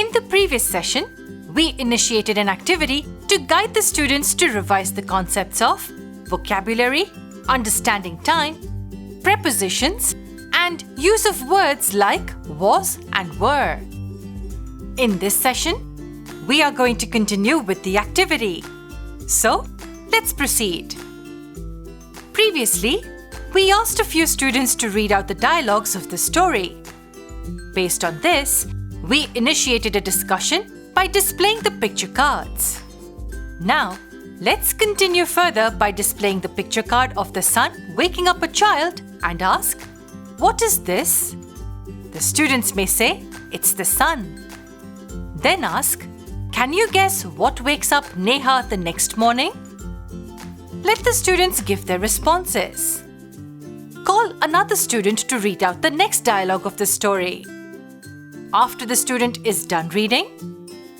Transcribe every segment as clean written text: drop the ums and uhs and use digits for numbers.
In the previous session, we initiated an activity to guide the students to revise the concepts of vocabulary, understanding time, prepositions, and use of words like was and were. In this session, we are going to continue with the activity. So, let's proceed. Previously, we asked a few students to read out the dialogues of the story. Based on this, we initiated a discussion by displaying the picture cards. Now, let's continue further by displaying the picture card of the sun waking up a child and ask, "What is this?" The students may say, "It's the sun." Then ask, "Can you guess what wakes up Neha the next morning?" Let the students give their responses. Call another student to read out the next dialogue of the story. After the student is done reading,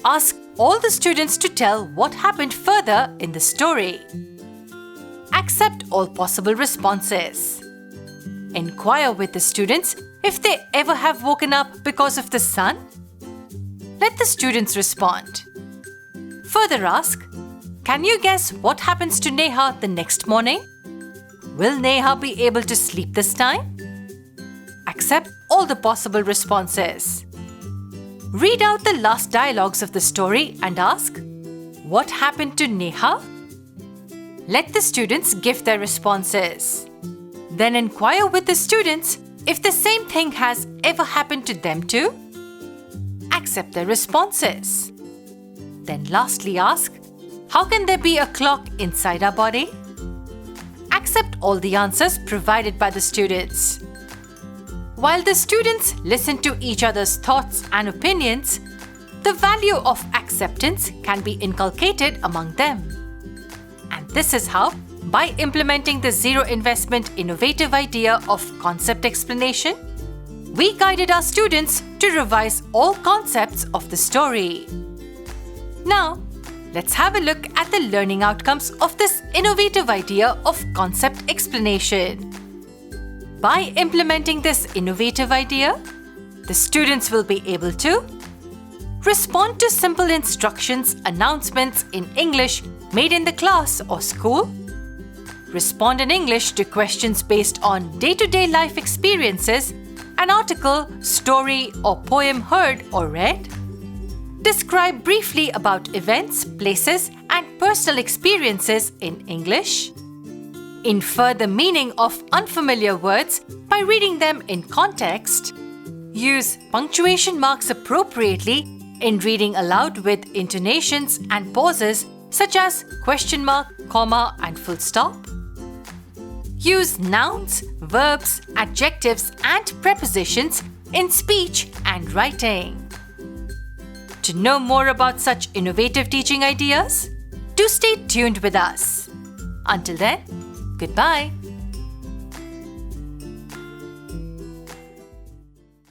ask all the students to tell what happened further in the story. Accept all possible responses. Inquire with the students if they ever have woken up because of the sun. Let the students respond. Further ask, "Can you guess what happens to Neha the next morning? Will Neha be able to sleep this time?" Accept all the possible responses. Read out the last dialogues of the story and ask, "What happened to Neha?" Let the students give their responses. Then inquire with the students if the same thing has ever happened to them too. Accept their responses. Then lastly ask, "How can there be a clock inside our body?" Accept all the answers provided by the students. While the students listen to each other's thoughts and opinions, the value of acceptance can be inculcated among them. And this is how, by implementing the zero investment innovative idea of concept explanation, we guided our students to revise all concepts of the story. Now, let's have a look at the learning outcomes of this innovative idea of concept explanation. By implementing this innovative idea, the students will be able to respond to simple instructions, announcements in English made in the class or school, respond in English to questions based on day-to-day life experiences, an article, story, or poem heard or read, describe briefly about events, places, and personal experiences in English, infer the meaning of unfamiliar words by reading them in context, use punctuation marks appropriately in reading aloud with intonations and pauses such as question mark, comma, and full stop, use nouns, verbs, adjectives, and prepositions in speech and writing. To know more about such innovative teaching ideas, do stay tuned with us. Until then, goodbye.